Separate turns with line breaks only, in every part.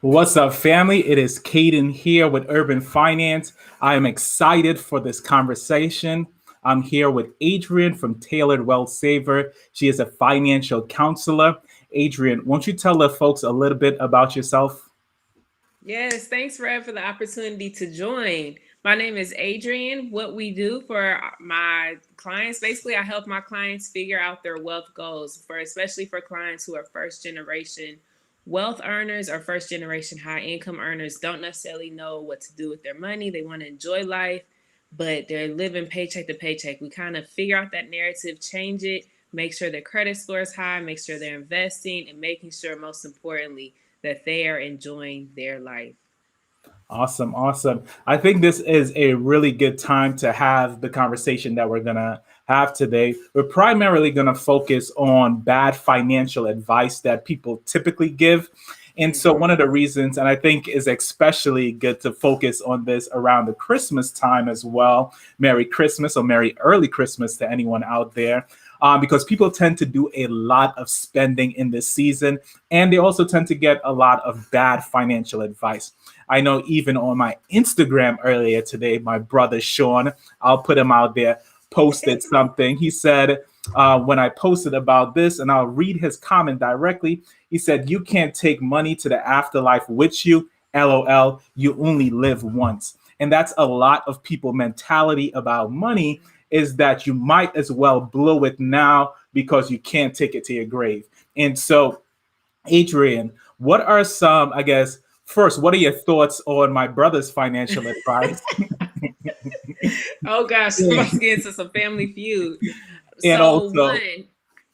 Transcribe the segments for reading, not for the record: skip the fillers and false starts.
What's up, family? It is Caden here with Urban Finance. I am excited for this conversation. I'm here with Adrienne from Tailored Wealth Saver. She is a financial counselor. Adrienne, won't you tell the folks a little bit about yourself?
Yes, thanks, Fred, for the opportunity to join. My name is Adrienne. What we do for my clients, basically, I help my clients figure out their wealth goals, for especially for clients who are first generation wealth earners or first generation high income earners, don't necessarily know what to do with their money. They want to enjoy life, but they're living paycheck to paycheck. We kind of figure out that narrative, change it, make sure their credit score is high, make sure they're investing, and making sure, most importantly, that they are enjoying their life.
Awesome, awesome. I think this is a really good time to have the conversation that we're going to have today. We're primarily going to focus on bad financial advice that people typically give. And so, one of the reasons, and I think is especially good to focus on this around the Christmas time as well. Merry Christmas or Merry Early Christmas to anyone out there. Because people tend to do a lot of spending in this season, and they also tend to get a lot of bad financial advice. I know even on my Instagram earlier today, my brother Sean, I'll put him out there, posted something. He said, when I posted about this, and I'll read his comment directly, he said, "You can't take money to the afterlife with you. LOL, you only live once." And that's a lot of people mentality about money, is that you might as well blow it now because you can't take it to your grave. And so, Adrienne, what are some, I guess, first, what are your thoughts on my brother's financial advice?
Oh gosh, I'm about to get into some family feud.
And
So
also,
one,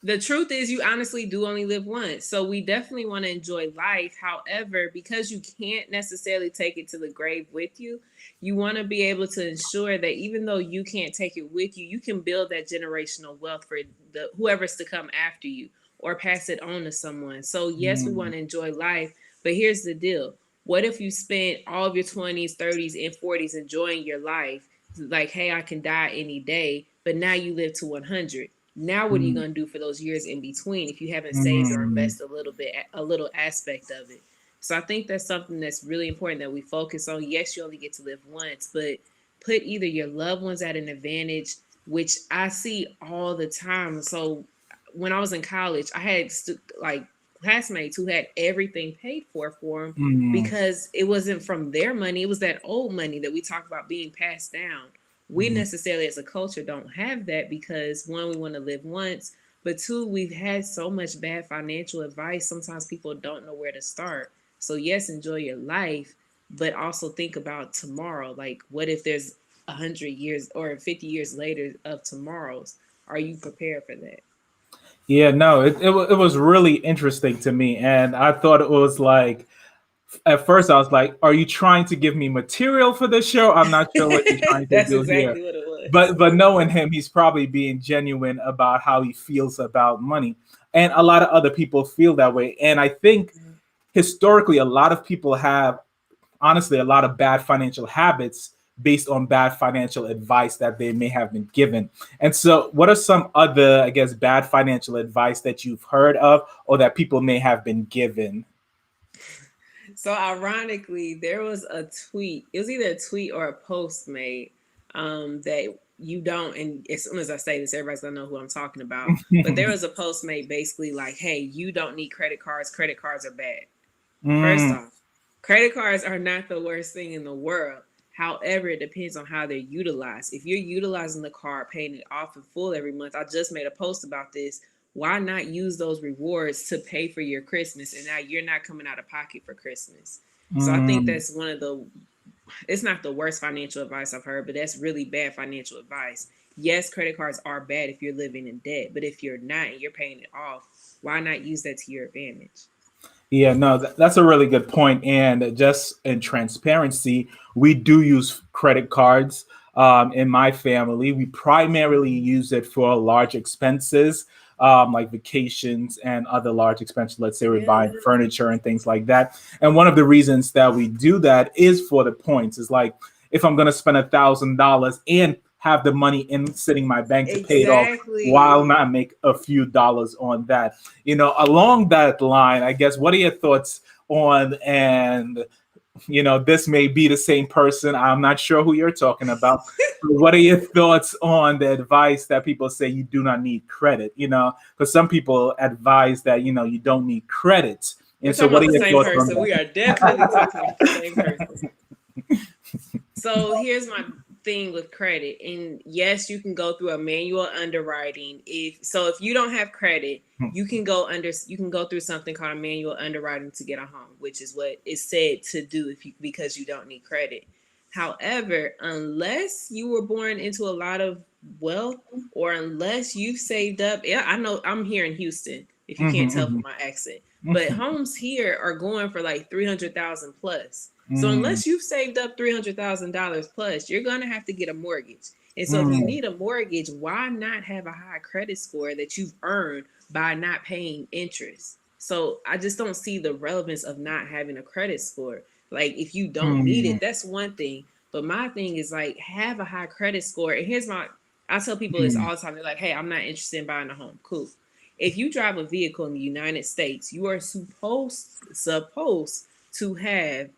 the truth is you honestly do only live once. So we definitely want to enjoy life. However, because you can't necessarily take it to the grave with you, you want to be able to ensure that even though you can't take it with you, you can build that generational wealth for the whoever's to come after you or pass it on to someone. So yes, we want
mm,
to enjoy life, but here's the deal. What if you spent all of your 20s, 30s, and 40s enjoying your life? Like, hey, I can die any day, but now you live to 100. Now what are you
mm,
going to do for those years in between if you haven't saved or
mm.
invested a little bit, a little aspect of it? So I think that's something that's really important that we focus on. Yes, you only get to live once, but put either your loved ones at an advantage, which I see all the time. So when I was in college, I had like classmates who had everything paid for them
Mm,
because it wasn't from their money. It was that old money that we talk about being passed down. We
mm.
necessarily as a culture don't have that because one, we want to live once, but two, we've had so much bad financial advice. Sometimes people don't know where to start. So yes, enjoy your life, but also think about tomorrow. Like, what if there's 100 years or 50 years later of tomorrows? Are you prepared for that?
Yeah, no, it was really interesting to me. And I thought it was like, at first I was like, are you trying to give me material for this show? I'm not sure what you're trying to
That's
do here.
exactly what it was.
But knowing him, he's probably being genuine about how he feels about money. And a lot of other people feel that way. And I think historically a lot of people have, honestly, a lot of bad financial habits based on bad financial advice that they may have been given. And so, what are some other, I guess, bad financial advice that you've heard of or that people may have been given?
So ironically, there was a tweet. It was either a tweet or a post made that you don't. And as soon as I say this, everybody's gonna know who I'm talking about. But there was a post made basically like, "Hey, you don't need credit cards. Credit cards are bad." First
Mm,
off, credit cards are not the worst thing in the world. However, it depends on how they're utilized. If you're utilizing the card, paying it off in full every month, I just made a post about this. Why not use those rewards to pay for your Christmas? And now you're not coming out of pocket for Christmas. So I think
mm.
that's one of the, it's not the worst financial advice I've heard, but that's really bad financial advice. Yes, credit cards are bad if you're living in debt, but if you're not and you're paying it off, why not use that to your advantage?
Yeah, no, that's a really good point. And just in transparency, we do use credit cards in my family. We primarily use it for large expenses, like vacations and other large expenses. Let's say we're
Yeah.
buying furniture and things like that. And one of the reasons that we do that is for the points. Is like, if I'm going to spend $1,000 and have the money in sitting in my bank to pay it off,
Exactly.
while not make a few dollars on that. Along that line, I guess, what are your thoughts on, and this may be the same person. I'm not sure who you're talking about. What are your thoughts on the advice that people say you do not need credit? Because some people advise that you don't need credit.
We're
And so,
talking
what
about
are
the
your
same
thoughts on
person. We are definitely talking about the same person. So here's my thing with credit. And yes, you can go through a manual underwriting. If you don't have credit,
that?
you can go through something called a manual underwriting to get a home, which is what is said to do because you don't need credit. However, unless you were born into a lot of wealth or unless you've saved up, yeah, I know I'm here in Houston, if you can't tell from my accent. But homes here are going for like 300,000 plus. So unless you've saved up $300,000 plus, you're gonna have to get a mortgage. And so if you need a mortgage, why not have a high credit score that you've earned by not paying interest? So I just don't see the relevance of not having a credit score. Like if you don't need it, that's one thing. But my thing is like have a high credit score. And I tell people this all the time. They're like, hey, I'm not interested in buying a home. Cool. If you drive a vehicle in the United States, you are supposed to have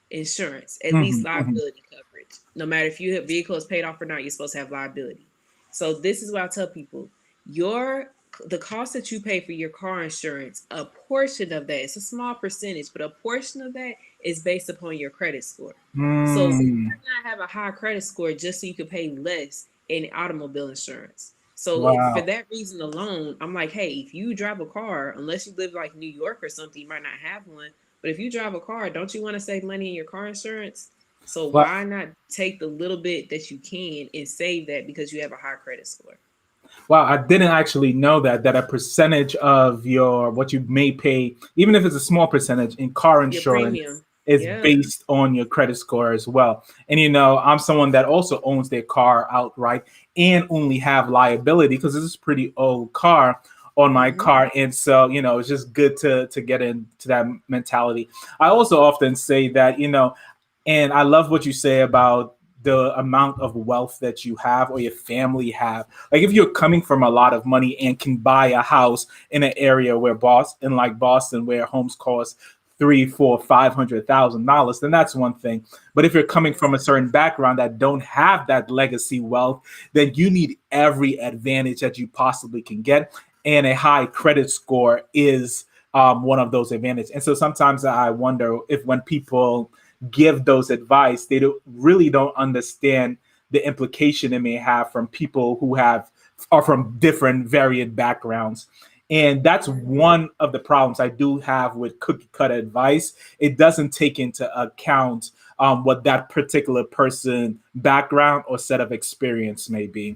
insurance, at least liability coverage. No matter if your vehicle is paid off or not, you're supposed to have liability. So this is what I tell people: the cost that you pay for your car insurance, a portion of that, it's a small percentage, but a portion of that is based upon your credit score. So you might not have a high credit score just so you can pay less in automobile insurance. So for
Wow.
that reason alone, I'm like, hey, if you drive a car, unless you live like New York or something, you might not have one. But if you drive a car, don't you want to save money in your car insurance? So
Well,
why not take the little bit that you can and save that because you have a high credit score?
wow, I didn't actually know that a percentage of your what you may pay, even if it's a small percentage in car
Your
insurance,
premium.
is
Yeah.
based on your credit score as well. And I'm someone that also owns their car outright and only have liability because this is a pretty old car on my
Mm-hmm.
car. And so, it's just good to get into that mentality. I also often say that, and I love what you say about the amount of wealth that you have or your family have. Like if you're coming from a lot of money and can buy a house in an area where Boston, where homes cost three, four, $500,000, then that's one thing. But if you're coming from a certain background that don't have that legacy wealth, then you need every advantage that you possibly can get, and a high credit score is one of those advantages. And so sometimes I wonder if when people give those advice, they really don't understand the implication it may have from people who are from different varied backgrounds. And that's one of the problems I do have with cookie cutter advice. It doesn't take into account what that particular person background or set of experience may be.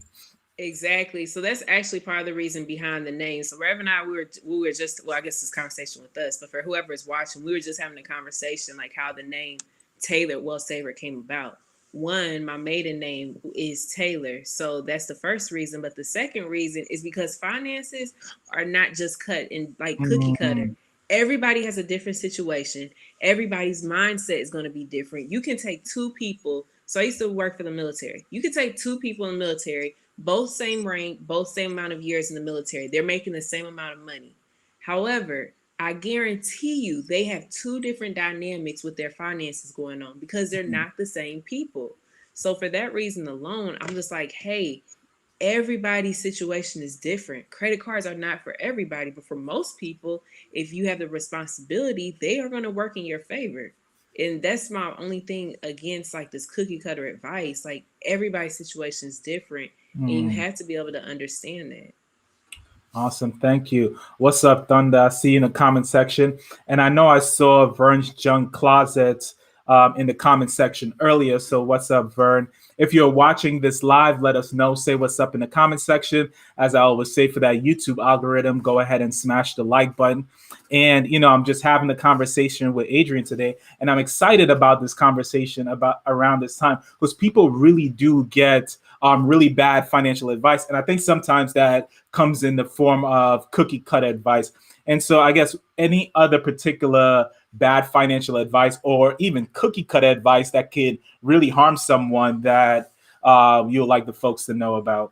Exactly. So that's actually part of the reason behind the name. So Rev and I, we were just, well, I guess this conversation with us, but for whoever is watching, we were just having a conversation like how the name Tailored Wealth Saver came about. One, my maiden name is Taylor, so that's the first reason. But the second reason is because finances are not just cut in like cookie cutter.
Mm,
Everybody has a different situation. Everybody's mindset is going to be different. You can take two people. So I used to work for the military. You could take two people in the military, both same rank, both same amount of years in the military. They're making the same amount of money. However, I guarantee you they have two different dynamics with their finances going on because they're not the same people. So for that reason alone, I'm just like, hey, everybody's situation is different. Credit cards are not for everybody, but for most people, if you have the responsibility, they are going to work in your favor. And that's my only thing against like this cookie cutter advice. Like everybody's situation is different, and you
mm.
have to be able to understand that.
Awesome. Thank you. What's up, Thunder? I see you in the comment section. And I know I saw Vern's junk closet in the comment section earlier. So what's up, Vern? If you're watching this live, let us know. Say what's up in the comment section. As I always say for that YouTube algorithm, go ahead and smash the like button. And, I'm just having a conversation with Adrienne today. And I'm excited about this conversation about around this time because people really do get really bad financial advice. And I think sometimes that comes in the form of cookie cutter advice. And so I guess any other particular bad financial advice or even cookie cutter advice that could really harm someone that you'd like the folks to know about.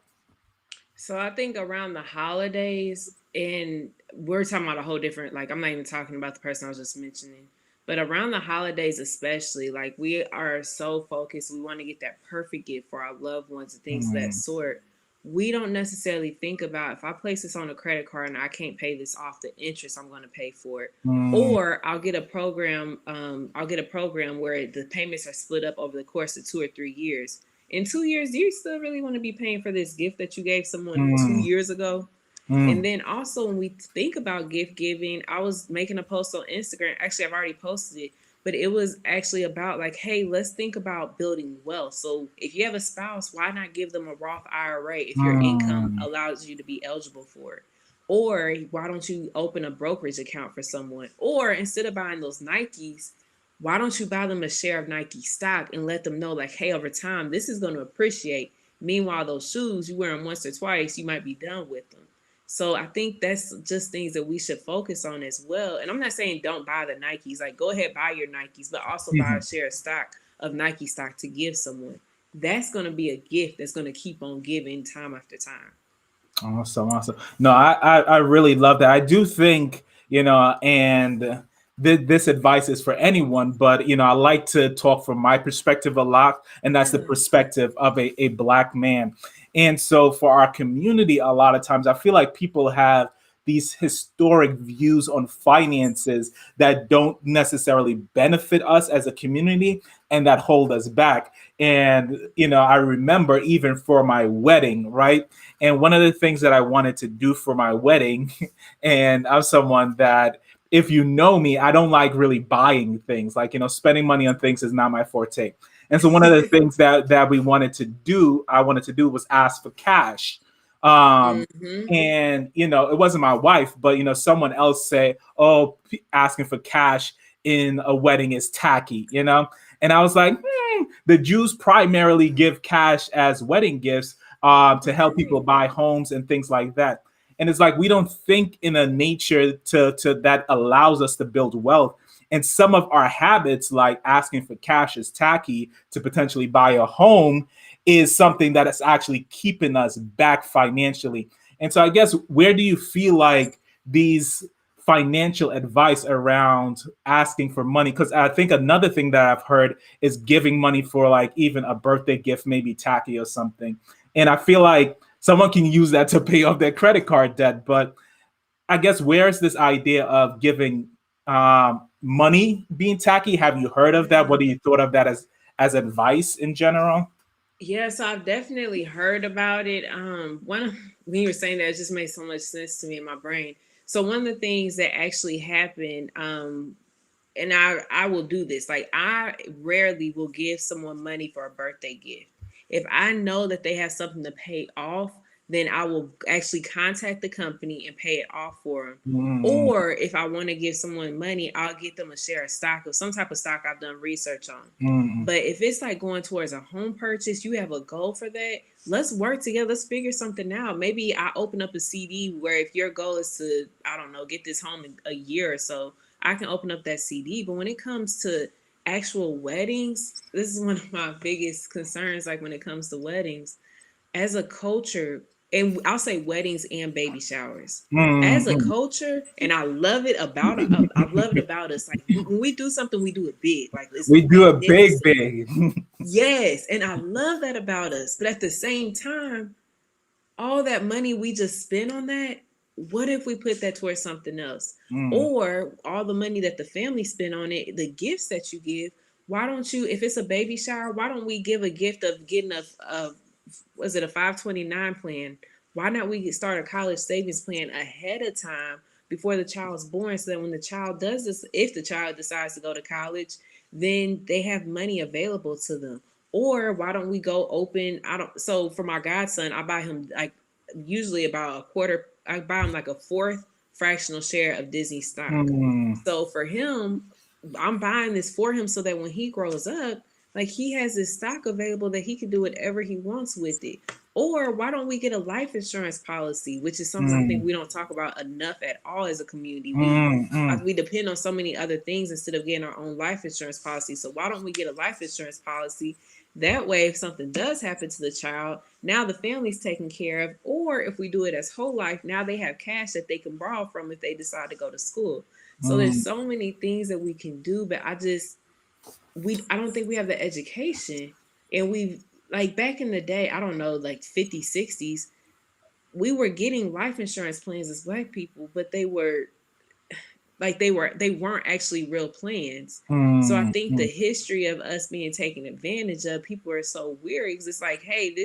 So I think around the holidays, and we're talking about a whole different, like, I'm not even talking about the person I was just mentioning, But around the holidays, especially, like we are so focused, we want to get that perfect gift for our loved ones and things of that
Mm,
sort. We don't necessarily think about, if I place this on a credit card and I can't pay this off, the interest I'm going to pay for it.
mm,
Or I'll get a program where the payments are split up over the course of 2 or 3 years. In 2 years, do you still really want to be paying for this gift that you gave someone two
mm,
years ago? And
mm,
then also when we think about gift giving, I was making a post on Instagram. Actually, I've already posted it, but it was actually about like, hey, let's think about building wealth. So if you have a spouse, why not give them a Roth IRA if your income
mm,
allows you to be eligible for it? Or why don't you open a brokerage account for someone? Or instead of buying those Nikes, why don't you buy them a share of Nike stock and let them know, like, hey, over time, this is going to appreciate. Meanwhile, those shoes, you wear them once or twice, you might be done with them. So I think that's just things that we should focus on as well. And I'm not saying don't buy the Nikes. Like, go ahead, buy your Nikes, but also buy a
mhm.
share of stock of Nike stock to give someone. That's going to be a gift that's going to keep on giving time after time.
Awesome, awesome. No, I really love that. I do think, and this advice is for anyone, but I like to talk from my perspective a lot, and that's the
Yeah.
perspective of a black man. And so for our community, a lot of times I feel like people have these historic views on finances that don't necessarily benefit us as a community and that hold us back. And I remember even for my wedding, right? And one of the things that I wanted to do for my wedding, and I'm someone that, if you know me, I don't like really buying things. Like, spending money on things is not my forte. And so one of the things that I wanted to do was ask for cash. Um,
Mm-hmm.
and it wasn't my wife, but someone else say, "Oh, asking for cash in a wedding is tacky." And I was like, the Jews primarily give cash as wedding gifts to help people
Right.
buy homes and things like that. And it's like we don't think in a nature to that allows us to build wealth. And some of our habits, like asking for cash is tacky to potentially buy a home, is something that is actually keeping us back financially. And so I guess, where do you feel like these financial advice around asking for money? Because I think another thing that I've heard is giving money for like even a birthday gift, maybe tacky or something. And I feel like someone can use that to pay off their credit card debt. But I guess, where's this idea of giving money being tacky? Have you heard of that? What
Yeah.
do you thought of that as advice in general?
Yeah, so I've definitely heard about it. One of when you were saying that, it just made so much sense to me in my brain. So one of the things that actually happened, and I will do this. Like, I rarely will give someone money for a birthday gift. If I know that they have something to pay off, then I will actually contact the company and pay it off for them.
Mm,
Or if I want to give someone money, I'll get them a share of stock of some type of stock I've done research on.
mm,
But if it's like going towards a home purchase, you have a goal for that. Let's work together. Let's figure something out. Maybe I open up a CD where, if your goal is to, I don't know, get this home in a year or so, I can open up that CD. But when it comes to actual weddings, this is one of my biggest concerns. Like, when it comes to weddings, as a culture, and I'll say weddings and baby showers. As a
mm,
culture, and I love it about us. Like, when we do something, we do it big. Like, it's
we do a big,
magnificent.
big.
Yes, and I love that about us. But at the same time, all that money we just spend on that, what if we put that towards something else?
Mm,
Or all the money that the family spend on it, the gifts that you give, why don't you, if it's a baby shower, why don't we give a gift of getting a was it a 529 plan? Why not we start a college savings plan ahead of time before the child's born, so that when the child does this, if the child decides to go to college, then they have money available to them. Or why don't we go open? I don't. So for my godson, I buy him like usually about a quarter. I buy him like a fourth fractional share of Disney stock.
mm,
So for him, I'm buying this for him so that when he grows up, like, he has this stock available that he can do whatever he wants with it. Or why don't we get a life insurance policy, which is something I think
mm,
we don't talk about enough at all as a community. We
mm, mm,
we depend on so many other things instead of getting our own life insurance policy. So why don't we get a life insurance policy? That way, if something does happen to the child, now the family's taken care of. Or if we do it as whole life, now they have cash that they can borrow from if they decide to go to school. So there's so many things that we can do, but I don't think we have the education. And we've, like, back in the day, I don't know, like 50s, 60s, we were getting life insurance plans as Black people, but they weren't actually real plans. So I think the history of us being taken advantage of, people are so weary because it's like, hey,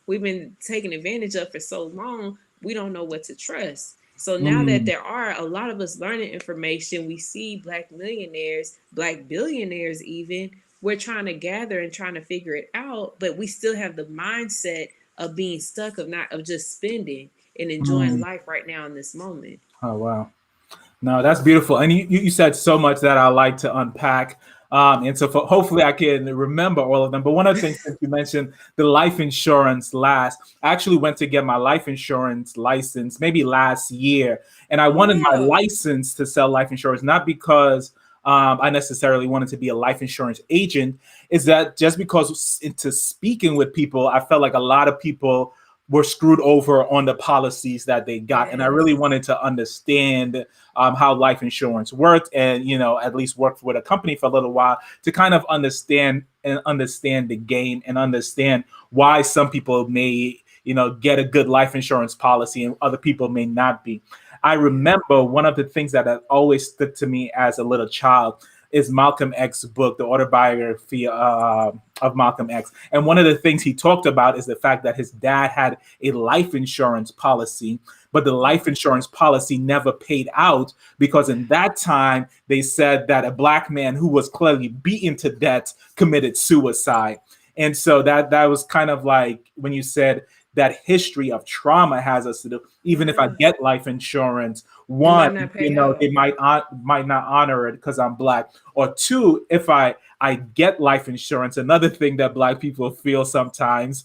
we've been taken advantage of for so long, we don't know what to trust. So now that there are a lot of us learning information, we see Black millionaires, Black billionaires even, we're trying to gather and trying to figure it out, but we still have the mindset of being stuck, of just spending and enjoying life right now in this moment.
Oh wow. No, that's beautiful. And you said so much that I like to unpack. And so hopefully I can remember all of them. But one of the things that you mentioned, the life insurance last, I actually went to get my life insurance license maybe last year. And I
Oh
wanted my
wow.
license to sell life insurance, not because I necessarily wanted to be a life insurance agent, is that just because into speaking with people, I felt like a lot of people were screwed over on the policies that they got. And I really
Yes.
wanted to understand how life insurance worked, and at least worked with a company for a little while to kind of understand the game and understand why some people may get a good life insurance policy and other people may not be. I
Yeah.
remember one of the things that had always stuck to me as a little child is Malcolm X's book, The Autobiography of Malcolm X. And one of the things he talked about is the fact that his dad had a life insurance policy, but the life insurance policy never paid out because in that time they said that a Black man who was clearly beaten to death committed suicide. And so that was kind of like when you said that history of trauma has us to do. Even if I
Yeah.
get life insurance,
It
one,
might not pay
they
out.
might not honor it because I'm Black, or two, if I get life insurance, another thing that Black people feel sometimes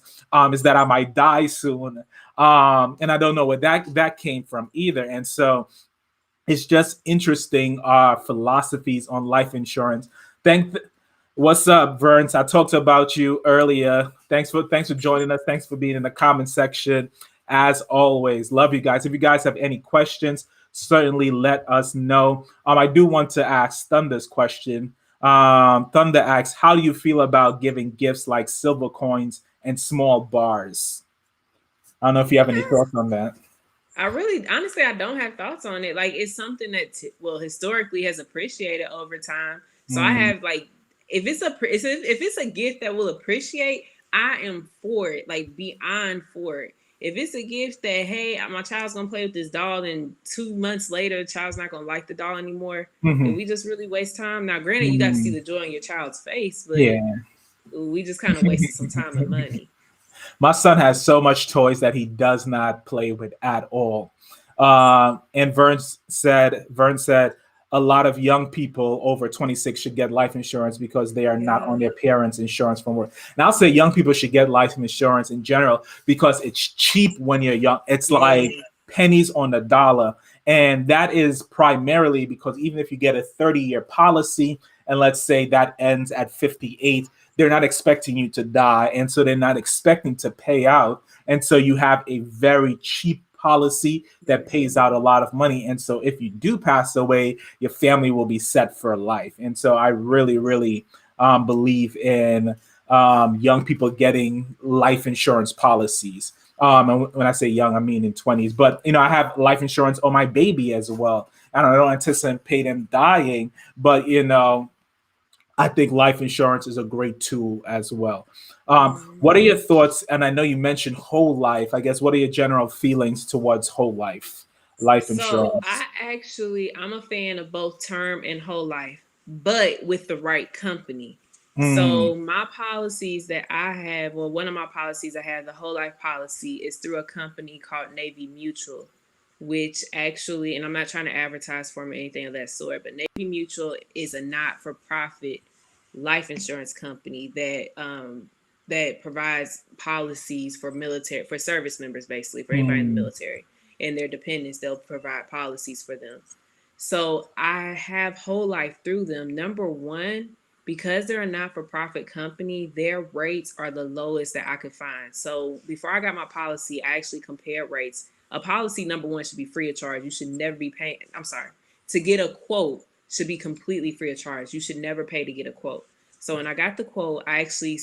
is that I might die soon, and I don't know where that came from either. And so it's just interesting philosophies on life insurance. Thank. What's up, Verns? I talked about you earlier. Thanks for joining us. Thanks for being in the comment section. As always, love you guys. If you guys have any questions, certainly let us know. I do want to ask Thunder's question. Thunder asks, "How do you feel about giving gifts like silver coins and small bars?" I don't know if you have any thoughts on that.
I really, honestly, I don't have thoughts on it. Like, it's something that, well, historically has appreciated over time. So I
Mm,
have, like, if it's a gift that will appreciate, I am for it. Like, beyond for it. If it's a gift that, hey, my child's gonna play with this doll, and 2 months later, the child's not gonna like the doll anymore, then
mhm,
we just really waste time. Now, granted, you got to see
mm,
the joy in your child's face, but
yeah.
we just kind of wasted some time and money.
My son has so much toys that he does not play with at all. And Vern said, a lot of young people over 26 should get life insurance because they are not
Yeah.
on their parents' insurance from work. And I'll say young people should get life insurance in general because it's cheap when you're young. It's like
Yeah.
pennies on the dollar. And that is primarily because even if you get a 30-year policy, and let's say that ends at 58, they're not expecting you to die. And so they're not expecting to pay out. And so you have a very cheap policy that pays out a lot of money. And so if you do pass away, your family will be set for life. And so I really, really believe in young people getting life insurance policies. And when I say young, I mean in 20s. But I have life insurance on my baby as well. And I don't anticipate him dying, but I think life insurance is a great tool as well. What are your thoughts? And I know you mentioned whole life. I guess what are your general feelings towards whole life
So
insurance?
I'm a fan of both term and whole life, but with the right company.
Mm,
So my policies that I have, well, one of my policies I have, the whole life policy, is through a company called Navy Mutual, which actually, and I'm not trying to advertise for them or anything of that sort, but Navy Mutual is a not-for-profit life insurance company that provides policies for service members, basically for anybody in the
mm,
military and their dependents. They'll provide policies for them. So I have whole life through them. Number one, because they're a not-for-profit company, their rates are the lowest that I could find. So before I got my policy, I actually compared rates. A policy, number one, should be free of charge. You should never be paying. I'm sorry. to get a quote should be completely free of charge. You should never pay to get a quote. So when I got the quote, I actually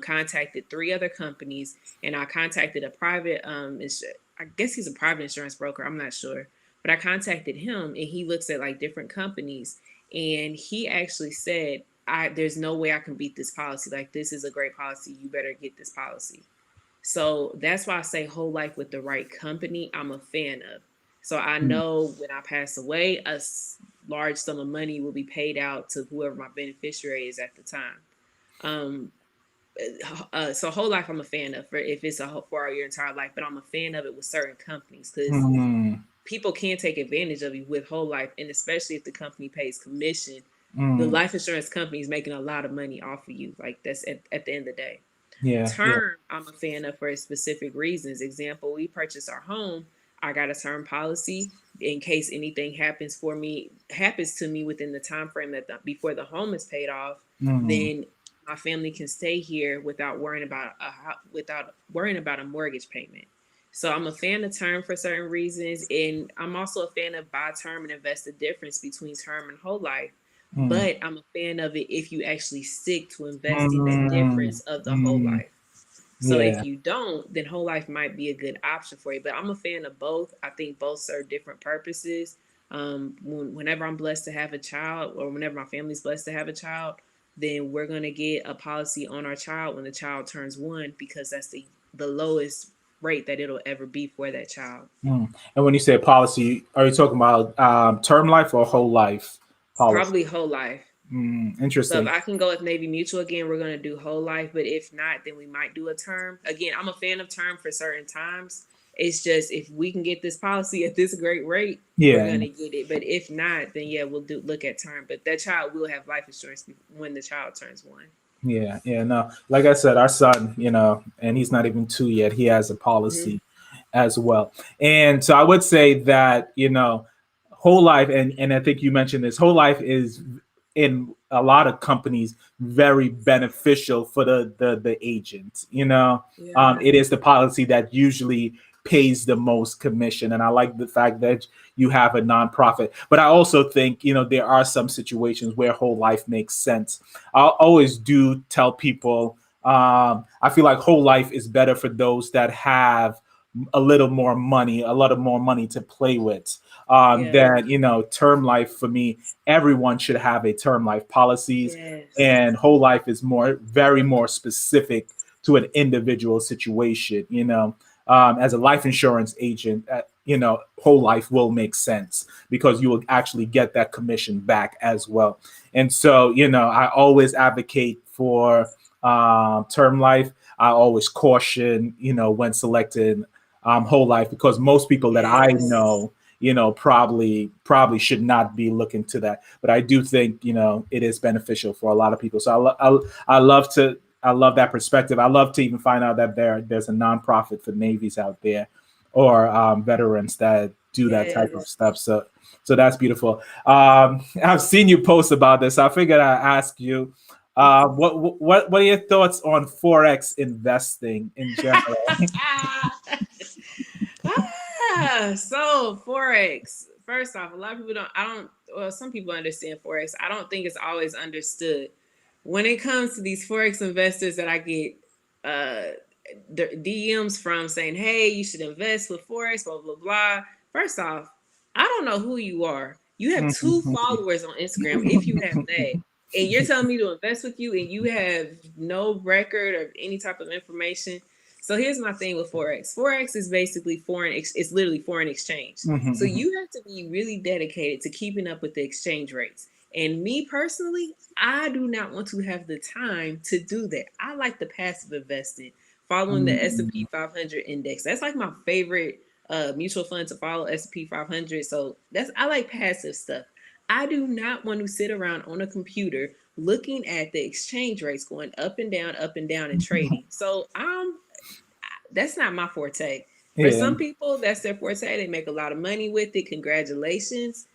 contacted 3 other companies, and I contacted a private, I guess he's a private insurance broker. I'm not sure, but I contacted him, and he looks at like different companies, and he actually said, there's no way I can beat this policy. Like, this is a great policy. You better get this policy. So that's why I say whole life with the right company, I'm a fan of. So I know when I pass away, large sum of money will be paid out to whoever my beneficiary is at the time. Um, so whole life I'm a fan of, for if it's for your entire life, but I'm a fan of it with certain companies, because people can take advantage of you with whole life, and especially if the company pays commission. The life insurance company is making a lot of money off of you. Like, that's at the end of the day.
Yeah.
Term, I'm a fan of for specific reasons. Example, we purchased our home. I got a term policy in case anything happens to me within the time frame before the home is paid off. Then my family can stay here without worrying about a mortgage payment. So I'm a fan of term for certain reasons, and I'm also a fan of buy term and invest the difference between term and whole life. But I'm a fan of it if you actually stick to investing the difference of the whole life. So if you don't, then whole life might be a good option for you. But I'm a fan of both. I think both serve different purposes. Whenever I'm blessed to have a child, or whenever my family's blessed to have a child, then we're going to get a policy on our child when the child turns 1, because that's the lowest rate that it'll ever be for that child.
And when you say policy, are you talking about term life or whole life policy?
Probably whole life. So if
Interesting.
I can go with Navy Mutual again, we're going to do whole life. But if not, then we might do a term. Again, I'm a fan of term for certain times. It's just, if we can get this policy at this great rate, we're going to get it. But if not, then yeah, we'll look at term. But that child will have life insurance when the child turns 1.
Yeah, no. Like I said, our son, and he's not even 2 yet. He has a policy as well. And so I would say that, whole life, and I think you mentioned this, whole life is in a lot of companies very beneficial for the agent. It is the policy that usually pays the most commission, and I like the fact that you have a nonprofit. But I also think there are some situations where whole life makes sense. I always do tell people, I feel like whole life is better for those that have a lot more money to play with, than term life. For me, everyone should have a term life policies, and whole life is very more specific to an individual situation. As a life insurance agent, whole life will make sense because you will actually get that commission back as well. And so, I always advocate for term life. I always caution, when selecting whole life, because most people that I know, probably should not be looking to that. But I do think, it is beneficial for a lot of people. So I love that perspective. I love to even find out that there's a nonprofit for Navies out there, or veterans that do that type of stuff. So that's beautiful. I've seen you post about this. I figured I'd ask you, what are your thoughts on Forex investing in general?
So Forex. First off, a lot of people some people understand Forex. I don't think it's always understood. When it comes to these Forex investors that I get DMs from saying, hey, you should invest with Forex, blah, blah, blah. First off, I don't know who you are. You have 2 followers on Instagram, if you have that. And you're telling me to invest with you, and you have no record of any type of information. So here's my thing with Forex. Forex is basically it's literally foreign exchange. So you have to be really dedicated to keeping up with the exchange rates. And me personally, I do not want to have the time to do that. I like the passive investing, following the S&P 500 index. That's like my favorite mutual fund to follow, S&P 500. So I like passive stuff. I do not want to sit around on a computer looking at the exchange rates going up and down and trading. So that's not my forte. For some people, that's their forte. They make a lot of money with it. Congratulations.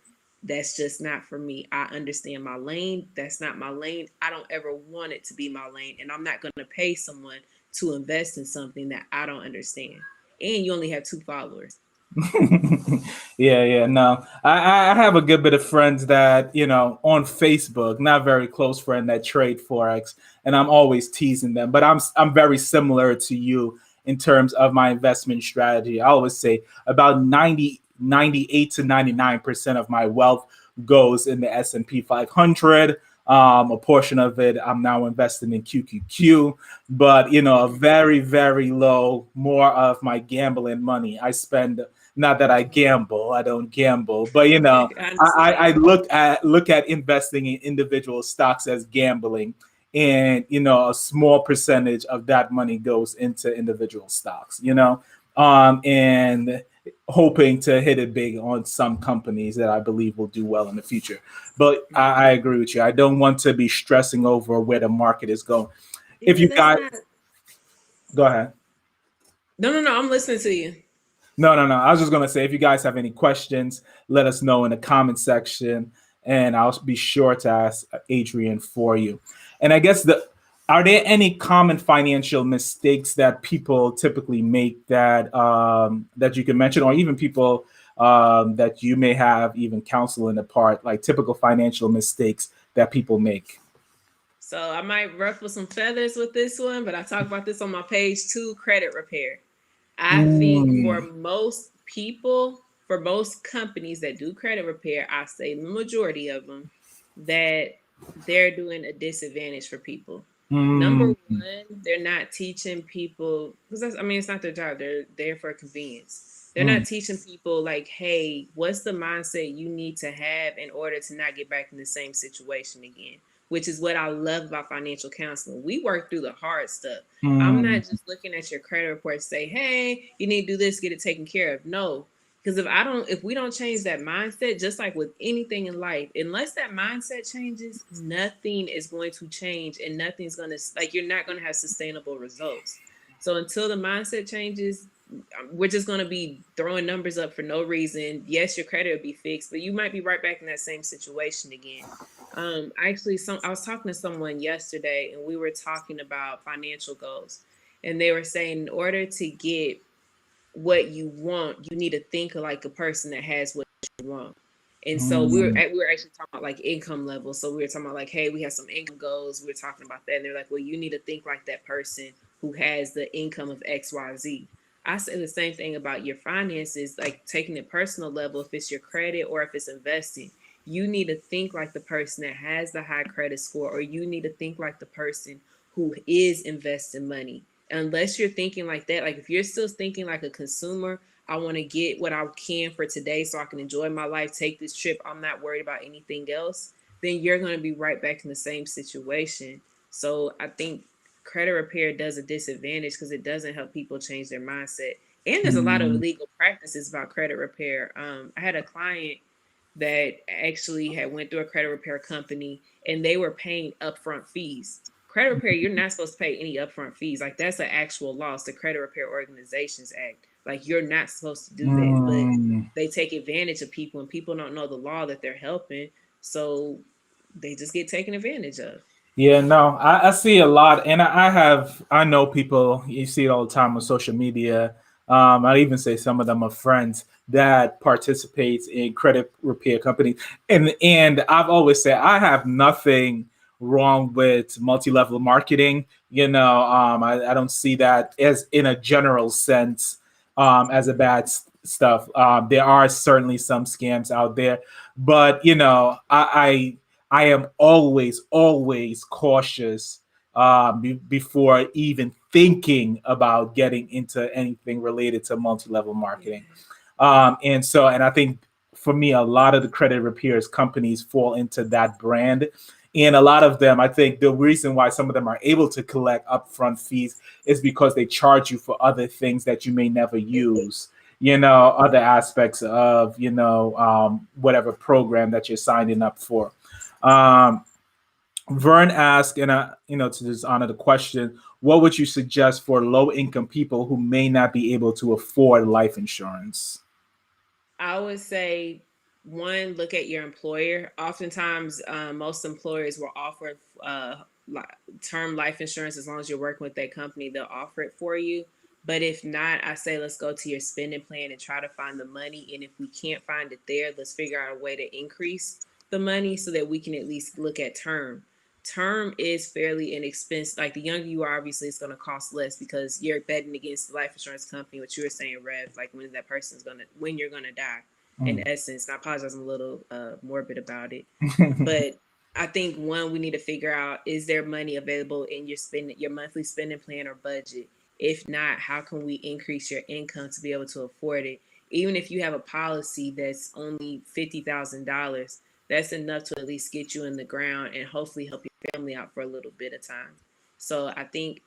That's just not for me. I understand my lane. That's not my lane. I don't ever want it to be my lane. And I'm not going to pay someone to invest in something that I don't understand. And you only have 2 followers.
Yeah. No, I have a good bit of friends that, on Facebook, not very close friend that trade Forex, and I'm always teasing them. But I'm very similar to you in terms of my investment strategy. I always say about 98 to 99% of my wealth goes in the S&P 500. A portion of it I'm now investing in QQQ, but a very, very low, more of my gambling money. I spend, not that I gamble, I don't gamble, but
I
I
understand.
look at investing in individual stocks as gambling, and a small percentage of that money goes into individual stocks, and hoping to hit it big on some companies that I believe will do well in the future. But I agree with you. I don't want to be stressing over where the market is going. If
Yeah,
you
that's
got,
not.
go ahead.
No. I'm listening to you.
No. I was just gonna say, if you guys have any questions, let us know in the comment section, and I'll be sure to ask Adrienne for you. And I guess are there any common financial mistakes that people typically make that you can mention, or even people that you may have even counseling apart, like typical financial mistakes that people make?
So I might ruffle some feathers with this one, but I talk about this on my page too. Credit repair. I think for
Mm,
most people, for most companies that do credit repair, I say the majority of them, that they're doing a disadvantage for people. Number
mm,
one, they're not teaching people because I mean it's not their job. They're there for convenience. They're
mm,
not teaching people like, hey, what's the mindset you need to have in order to not get back in the same situation again? Which is what I love about financial counseling. We work through the hard stuff. I'm
mm,
not just looking at your credit report say, hey, you need to do this, get it taken care of. No. Because if we don't change that mindset, just like with anything in life, unless that mindset changes, nothing is going to change and nothing's going to, like, you're not going to have sustainable results. So until the mindset changes, we're just going to be throwing numbers up for no reason. Yes, your credit will be fixed, but you might be right back in that same situation again. Actually, I was talking to someone yesterday, and we were talking about financial goals, and they were saying in order to get what you want, you need to think like a person that has what you want. And so
mm,
we were actually talking about like income levels. So we were talking about like, hey, we have some income goals. We were talking about that, and they're like, well, you need to think like that person who has the income of X, Y, Z. I say the same thing about your finances, like taking it personal level, if it's your credit or if it's investing. You need to think like the person that has the high credit score, or you need to think like the person who is investing money. Unless you're thinking like that, like if you're still thinking like a consumer, I want to get what I can for today so I can enjoy my life, take this trip, I'm not worried about anything else, then you're going to be right back in the same situation. So I think credit repair does a disadvantage because it doesn't help people change their mindset. And there's a lot of
mm,
illegal practices about credit repair. I had a client that actually had went through a credit repair company and they were paying upfront fees. Credit repair, you're not supposed to pay any upfront fees. Like that's an actual loss, the Credit Repair Organizations Act. Like you're not supposed to do that, but
mm.
they take advantage of people and people don't know the law that they're helping. So they just get taken advantage of.
Yeah, no, I see a lot, and I know people. You see it all the time on social media. I even say some of them are friends that participates in credit repair companies, and I've always said I have nothing wrong with multi-level marketing. I don't see that as in a general sense as a bad stuff. There are certainly some scams out there, but I am always, always cautious before even thinking about getting into anything related to multi-level
Yeah.
marketing. And I think for me, a lot of the credit repairs companies fall into that brand. And a lot of them, I think the reason why some of them are able to collect upfront fees is because they charge you for other things that you may never use, other aspects of, whatever program that you're signing up for. Um, Vern asked, and to just honor the question, what would you suggest for low income people who may not be able to afford life insurance?
I would say one, look at your employer. Oftentimes, most employers will offer term life insurance as long as you're working with that company. They'll offer it for you. But if not, I say let's go to your spending plan and try to find the money. And if we can't find it there, let's figure out a way to increase the money so that we can at least look at term. Term is fairly inexpensive. Like the younger you are, obviously it's going to cost less because you're betting against the life insurance company. What you were saying, Rev, like when that person's gonna, when you're gonna die. In
Mm.
essence, and I apologize, I'm a little morbid about it, but I think one, we need to figure out, is there money available in your monthly spending plan or budget? If not, how can we increase your income to be able to afford it? Even if you have a policy that's only $50,000, that's enough to at least get you in the ground and hopefully help your family out for a little bit of time. So I think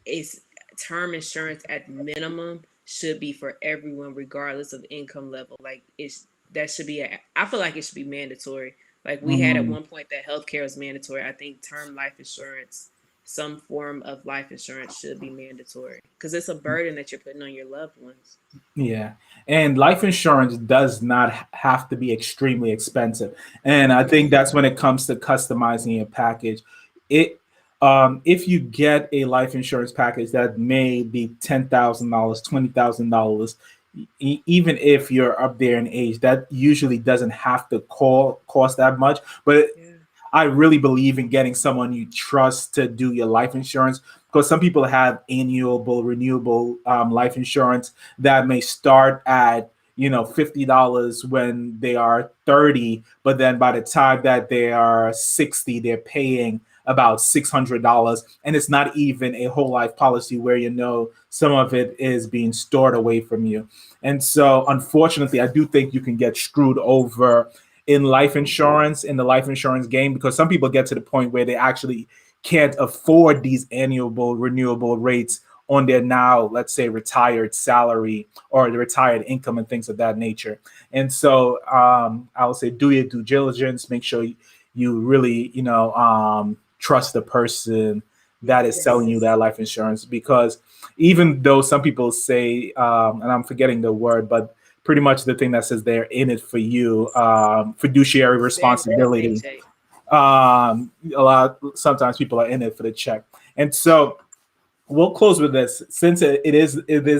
it's term insurance at minimum should be for everyone regardless of income level. Like it's that should be I feel like it should be mandatory. Like we had at
Mm.
one point that healthcare was mandatory. I think term life insurance, some form of life insurance should be mandatory because it's a burden that you're putting on your loved ones.
Yeah. And life insurance does not have to be extremely expensive. And I think that's when it comes to customizing your package. It if you get a life insurance package that may be $10,000, $20,000, even if you're up there in age, that usually doesn't have to cost that much. But
Yeah.
I really believe in getting someone you trust to do your life insurance because some people have annual, renewable life insurance that may start at $50 when they are 30, but then by the time that they are 60, they're paying about $600, and it's not even a whole life policy where some of it is being stored away from you. And so, unfortunately, I do think you can get screwed over in life insurance in the life insurance game because some people get to the point where they actually can't afford these annual renewable rates on their now, let's say, retired salary or the retired income and things of that nature. And so I would say do your due diligence, make sure you really trust the person that is selling you
Yes.
that life insurance, because even though some people say and I'm forgetting the word, but pretty much the thing that says they're in it for you, fiduciary
They're in it for the
responsibility.
paycheck.
A lot sometimes people are in it for the check. And so we'll close with this. Since it is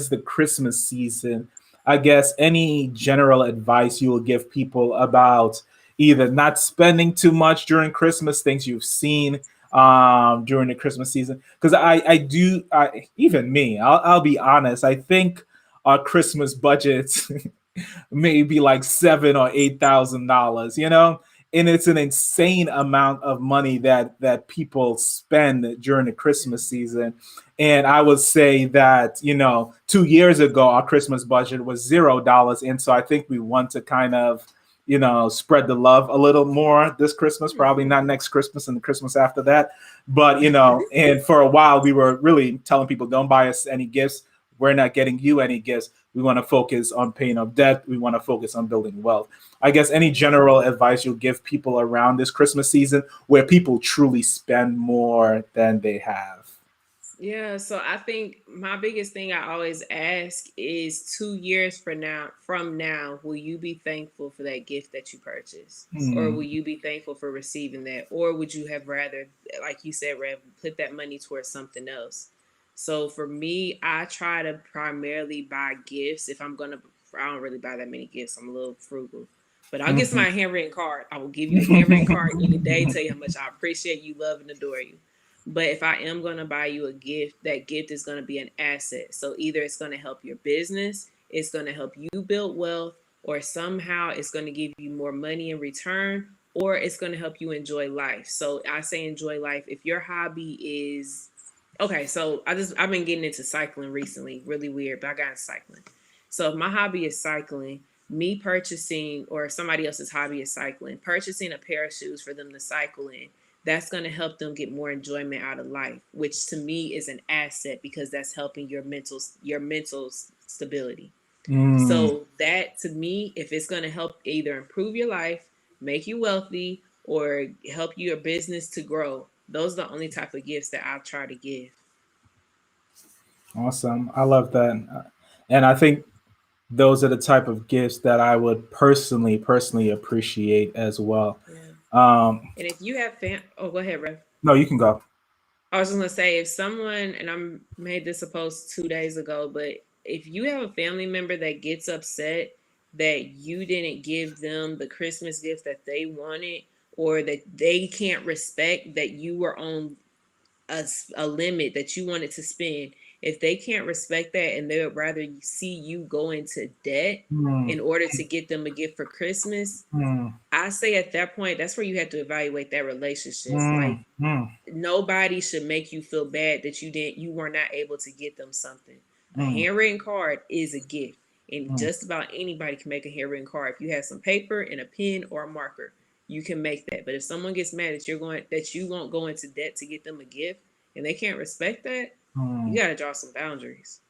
the Christmas season, I guess any general advice you will give people about either not spending too much during Christmas, things you've seen during the Christmas season. Because even me, I'll be honest, I think our Christmas budgets maybe like $7,000 or $8,000, and it's an insane amount of money that people spend during the Christmas season. And I would say that 2 years ago our Christmas budget was $0, and so I think we want to kind of spread the love a little more this Christmas, probably not next Christmas and the Christmas after that. But and for a while we were really telling people, don't buy us any gifts, we're not getting you any gifts. We want to focus on paying off debt. We want to focus on building wealth. I guess any general advice you'll give people around this Christmas season where people truly spend more than they have.
Yeah, so I think my biggest thing I always ask is 2 years from now, will you be thankful for that gift that you purchased? Or will
Hmm.
you be thankful for receiving that? Or would you have rather, like you said, Rev, put that money towards something else? So for me, I try to primarily buy gifts. If I'm gonna, I don't really buy that many gifts. I'm a little frugal. But I'll get
Hmm.
somebody a handwritten card. I will give you a handwritten card any day, tell you how much I appreciate you, love, and adore you. But if I am going to buy you a gift, that gift is going to be an asset. So either it's going to help your business, it's going to help you build wealth, or somehow it's going to give you more money in return, or it's going to help you enjoy life. So I say enjoy life. If your hobby is okay, so I've been getting into cycling recently, really weird, but I got into cycling. So if my hobby is cycling, me purchasing or somebody else's hobby is cycling, purchasing a pair of shoes for them to cycle in, that's going to help them get more enjoyment out of life, which to me is an asset because that's helping your mental stability.
Mm.
So that to me, if it's going to help either improve your life, make you wealthy, or help your business to grow, those are the only type of gifts that I'll try to give.
Awesome. I love that. And I think those are the type of gifts that I would personally appreciate as well.
Yeah.
Um,
And if you have oh, go ahead, Rev.
no, you can go.
I was just gonna say, if someone, and I made this a post 2 days ago, but if you have a family member that gets upset that you didn't give them the Christmas gift that they wanted, or that they can't respect that you were on a limit that you wanted to spend, if they can't respect that and they would rather see you go into debt
Mm,
in order to get them a gift for Christmas,
mm,
I say at that point, that's where you have to evaluate that relationship. Like,
mm, mm,
nobody should make you feel bad that you were not able to get them something. A
mm,
handwritten card is a gift, and
mm,
just about anybody can make a handwritten card. If you have some paper and a pen or a marker, you can make that. But if someone gets mad that you won't go into debt to get them a gift, and they can't respect that, you
mm.
got to draw some boundaries.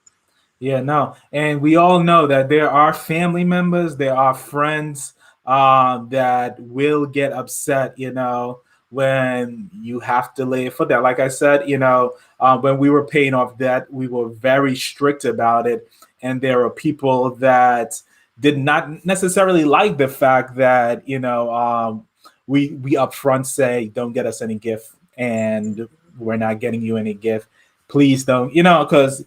Yeah, no. And we all know that there are family members, there are friends that will get upset, when you have to lay it for that. Like I said, when we were paying off debt, we were very strict about it. And there are people that did not necessarily like the fact that, we upfront say, don't get us any gift and we're not getting you any gift. Please don't, because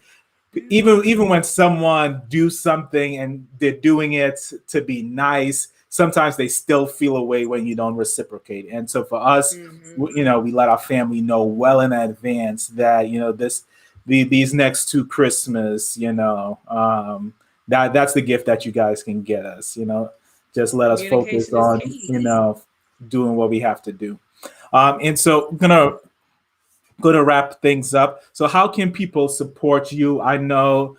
even when someone do something and they're doing it to be nice, sometimes they still feel a way when you don't reciprocate. And so for us,
Mm-hmm.
we let our family know well in advance that these next two Christmas, that's the gift that you guys can get us. Just let us focus
Communication is
on
key.
doing what we have to do. And so I'm gonna wrap things up. So, how can people support you? I know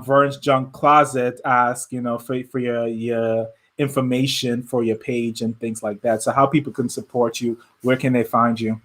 Vern's Junk Closet asked, for your information for your page and things like that. So, how people can support you? Where can they find you?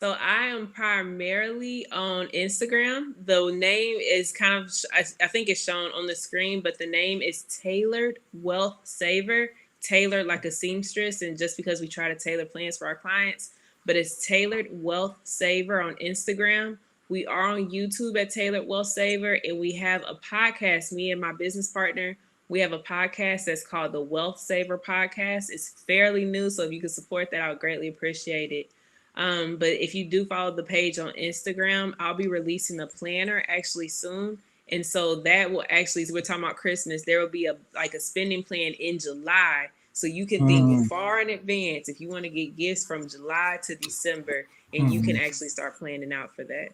So I am primarily on Instagram. The name is kind of, I think it's shown on the screen, but the name is Tailored Wealth Saver. Tailored like a seamstress, and just because we try to tailor plans for our clients, but it's Tailored Wealth Saver on Instagram. We are on YouTube at Tailored Wealth Saver, and we have a podcast. Me and my business partner, we have a podcast that's called the Wealth Saver Podcast. It's fairly new, so if you could support that, I would greatly appreciate it. But if you do follow the page on Instagram, I'll be releasing a planner actually soon. And so that will actually, we're talking about Christmas, there will be a spending plan in July. So you can think
Mm,
far in advance if you want to get gifts from July to December, and you can
mhm.
actually start planning out for that.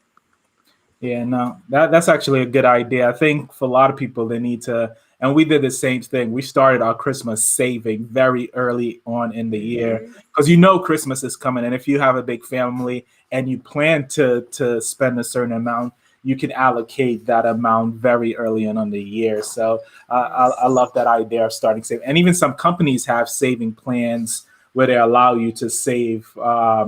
Yeah, no, that's actually a good idea. I think for a lot of people, they need to, and we did the same thing. We started our Christmas saving very early on in the year
Mm-hmm.
because Christmas is coming, and if you have a big family and you plan to spend a certain amount, you can allocate that amount very early on the year. So I
Yes.
love that idea of starting saving, and even some companies have saving plans where they allow you to save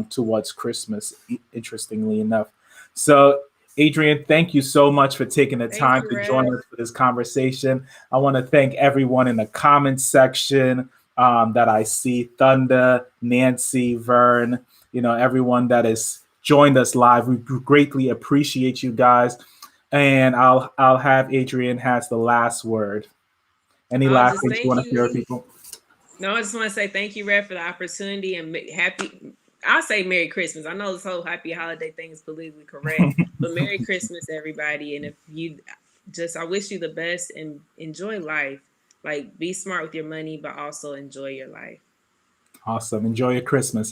towards Christmas. Interestingly enough, so. Adrienne, thank you so much for taking the
Thank
time
you,
to join
Rev.
us for this conversation. I want to thank everyone in the comment section that I see: Thunder, Nancy, Vern, everyone that has joined us live. We greatly appreciate you guys. And I'll have Adrienne has the last word. Any
I'll
last
just
things you
thank
want to share with
you.
people?
No, I just want to say thank you, Rev, for the opportunity, and happy. I'll say Merry Christmas. I know this whole happy holiday thing is politically correct, but Merry Christmas, everybody. And if you I wish you the best and enjoy life. Like, be smart with your money, but also enjoy your life.
Awesome. Enjoy your Christmas.